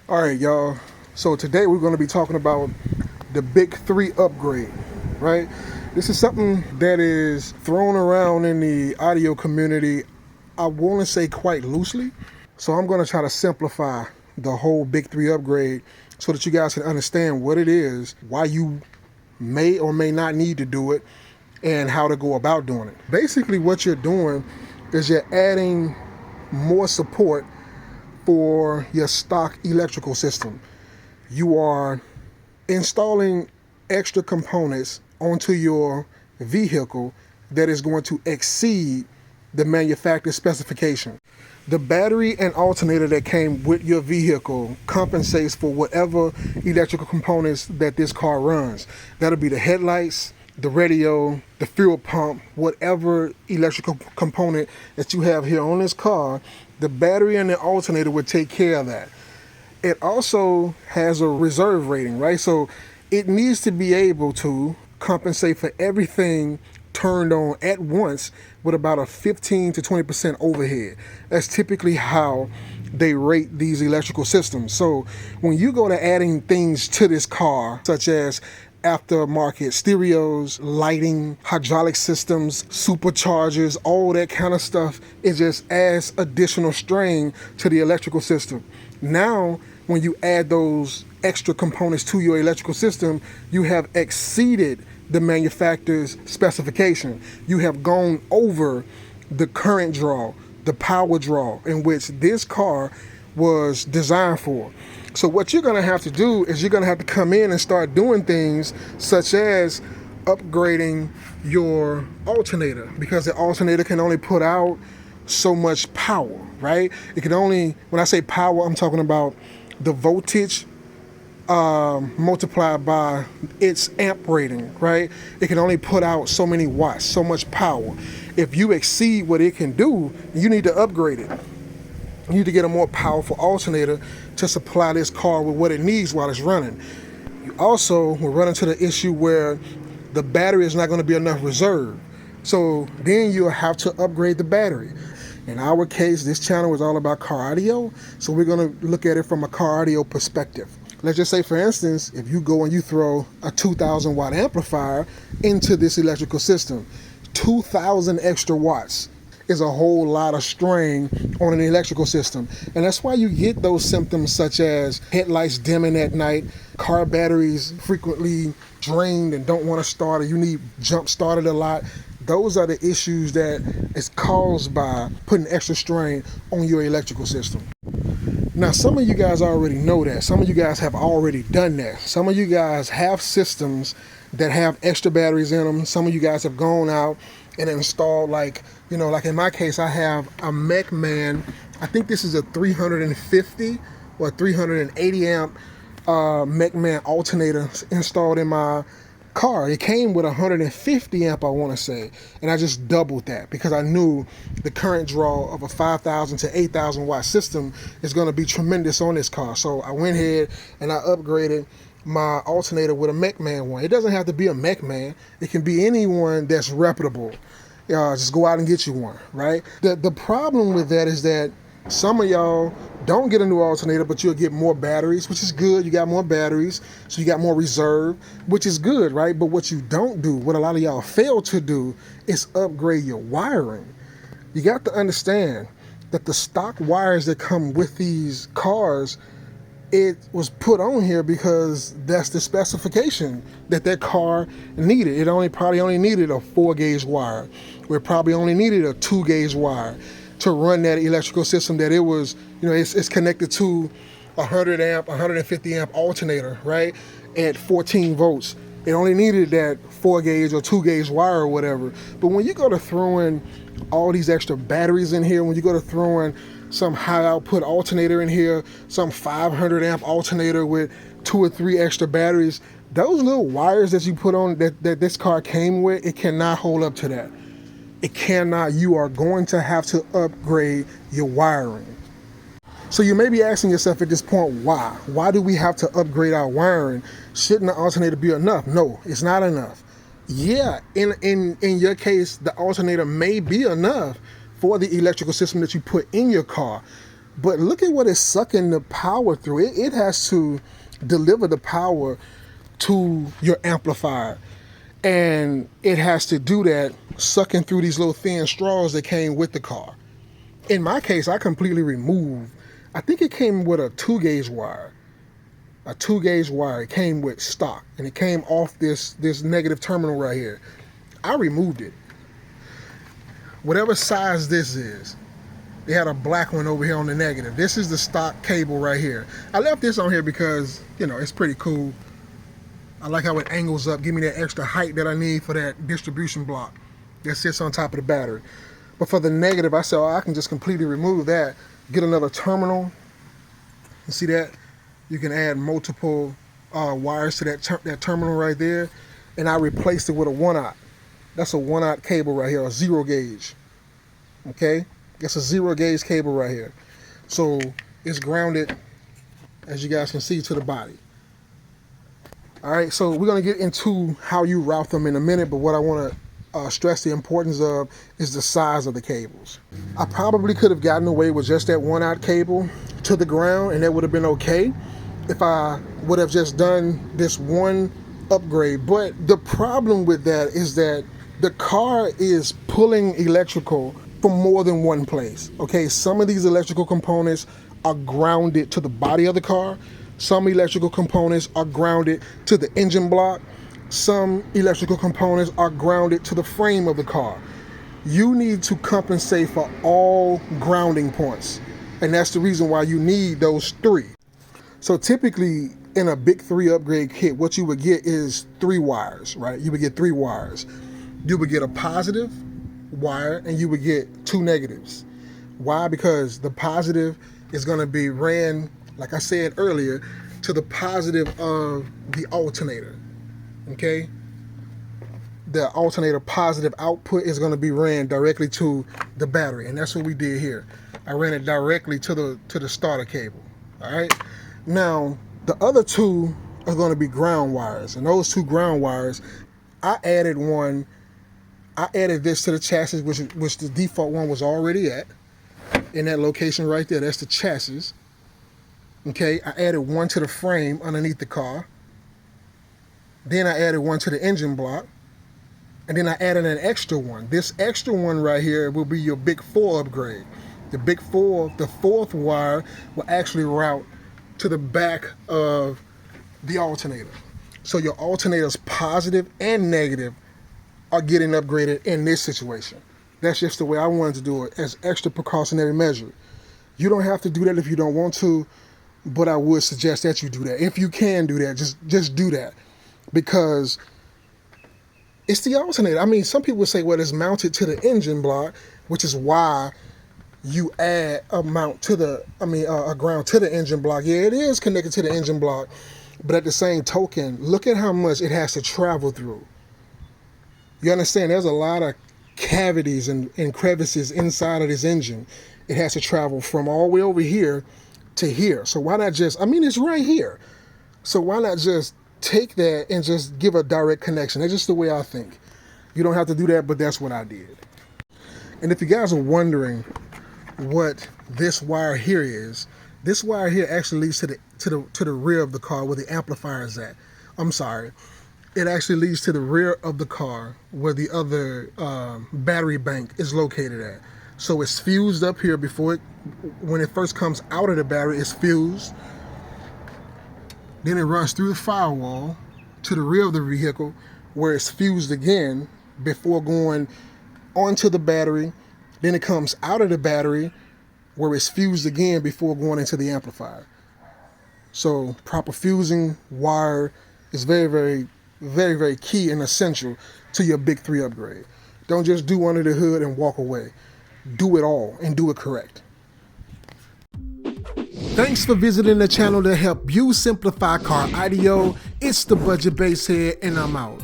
All right, y'all. So today we're going to be talking about the big three upgrade, right? This is something that is thrown around in the audio community, I want to say quite loosely. So I'm going to try to simplify the whole big three upgrade so that you guys can understand what it is, why you may or may not need to do it, and how to go about doing it. Basically, what you're doing is you're adding more support for your stock electrical system. You are installing extra components onto your vehicle that is going to exceed the manufacturer's specification. The battery and alternator that came with your vehicle compensates for whatever electrical components that this car runs. That'll be the headlights, the radio, the fuel pump, whatever electrical component that you have here on this car, the battery and the alternator would take care of that. It also has a reserve rating, right? So it needs to be able to compensate for everything turned on at once with about a 15 to 20% overhead. That's typically how they rate these electrical systems. So when you go to adding things to this car, such as aftermarket stereos, lighting, hydraulic systems, superchargers, all that kind of stuff, it just adds additional strain to the electrical system. Now, when you add those extra components to your electrical system, you have exceeded the manufacturer's specification. You have gone over the current draw, the power draw in which this car was designed for. So what you're going to have to do is you're going to have to come in and start doing things such as upgrading your alternator, because the alternator can only put out so much power, right? It can only, when I say power, I'm talking about the voltage multiplied by its amp rating, right? It can only put out so many watts, so much power. If you exceed what it can do, you need to upgrade it. You need to get a more powerful alternator to supply this car with what it needs while it's running. You also will run into the issue where the battery is not going to be enough reserve. So then you'll have to upgrade the battery. In our case, this channel is all about car audio, so we're going to look at it from a car audio perspective. Let's just say, for instance, if you go and you throw a 2,000 watt amplifier into this electrical system, 2,000 extra watts is a whole lot of strain on an electrical system. And that's why you get those symptoms such as headlights dimming at night, car batteries frequently drained and don't want to start, or you need jump started a lot. Those are the issues that is caused by putting extra strain on your electrical system. Now, some of you guys already know that. Some of you guys have already done that. Some of you guys have systems that have extra batteries in them. Some of you guys have gone out and installed, like in my case, I have a MechMan. I think this is a 350 or 380 amp MechMan alternator installed in my car. It came with 150 amp, I want to say, and I just doubled that because I knew the current draw of a 5,000 to 8,000 watt system is going to be tremendous on this car. So I went ahead and I upgraded my alternator with a MechMan one. It doesn't have to be a MechMan. It can be anyone that's reputable. Just go out and get you one, right? The problem with that is that some of y'all don't get a new alternator, but you'll get more batteries, which is good. You got more batteries, so you got more reserve, which is good, right? But what you don't do, what a lot of y'all fail to do, is upgrade your wiring. You got to understand that the stock wires that come with these cars, it was put on here because that's the specification that car needed. It probably only needed a 4-gauge wire, or it probably only needed a 2-gauge wire to run that electrical system that it was, it's connected to 100 amp, 150 amp alternator, right? At 14 volts. It only needed that 4-gauge or 2-gauge wire or whatever. But when you go to throwing all these extra batteries in here, when you go to throwing some high output alternator in here, some 500 amp alternator with 2 or 3 extra batteries, those little wires that you put on that this car came with, it cannot hold up to that. It cannot. You are going to have to upgrade your wiring. So you may be asking yourself at this point, why? Why do we have to upgrade our wiring? Shouldn't the alternator be enough? No, it's not enough. Yeah, in your case, the alternator may be enough for the electrical system that you put in your car. But look at what it's sucking the power through. It has to deliver the power to your amplifier. And it has to do that sucking through these little thin straws that came with the car. In my case, I completely removed, I think it came with a 2-gauge wire. A 2-gauge wire. It came with stock, and it came off this negative terminal right here. I removed it. Whatever size this is, they had a black one over here on the negative. This is the stock cable right here. I left this on here because, you know, it's pretty cool. I like how it angles up, give me that extra height that I need for that distribution block that sits on top of the battery. But for the negative, I said, oh, I can just completely remove that, get another terminal. You see that? You can add multiple wires to that terminal right there. And I replaced it with a 1/0. That's a 1/0 cable right here, a 0 gauge. Okay? That's a 0 gauge cable right here. So it's grounded, as you guys can see, to the body. All right, so we're going to get into how you route them in a minute, but what I want to stress the importance of is the size of the cables. I probably could have gotten away with just that 1/0 cable to the ground, and that would have been okay if I would have just done this one upgrade. But the problem with that is that the car is pulling electrical from more than one place. Okay, some of these electrical components are grounded to the body of the car. Some electrical components are grounded to the engine block. Some electrical components are grounded to the frame of the car. You need to compensate for all grounding points. And that's the reason why you need those 3. So typically in a big 3 upgrade kit, what you would get is 3 wires, right? You would get 3 wires. You would get a positive wire and you would get 2 negatives. Why? Because the positive is going to be ran, like I said earlier, to the positive of the alternator. Okay? The alternator positive output is going to be ran directly to the battery, and that's what we did here. I ran it directly to the starter cable. All right? Now, the other 2 are going to be ground wires, and those 2 ground wires, I added this to the chassis, which the default one was already at, in that location right there. That's the chassis. Okay, I added one to the frame underneath the car. Then I added one to the engine block. And then I added an extra one. This extra one right here will be your big 4 upgrade. The big 4, the 4th wire will actually route to the back of the alternator. So your alternator's positive and negative are getting upgraded in this situation. That's just the way I wanted to do it, as extra precautionary measure. You don't have to do that if you don't want to, but I would suggest that you do that. If you can do that, just do that, because it's the alternator. I mean, some people say, well, it's mounted to the engine block, which is why you add a mount to a ground to the engine block. Yeah, it is connected to the engine block, but at the same token, look at how much it has to travel through. You understand? There's a lot of cavities and crevices inside of this engine. It has to travel from all the way over here to here. So why not just, I mean, it's right here. So why not just take that and just give a direct connection? That's just the way I think. You don't have to do that, but that's what I did. And if you guys are wondering what this wire here is, this wire here actually leads to the rear of the car where the amplifier is at. I'm sorry. It actually leads to the rear of the car where the other battery bank is located at. So it's fused up here before when it first comes out of the battery, it's fused. Then it runs through the firewall to the rear of the vehicle where it's fused again before going onto the battery. Then it comes out of the battery where it's fused again before going into the amplifier. So proper fusing wire is very, very, very, very key and essential to your big 3 upgrade. Don't just do under the hood and walk away. Do it all and do it correct. Thanks for visiting the channel to help you simplify car IDO. It's the Budget Basehead, and I'm out.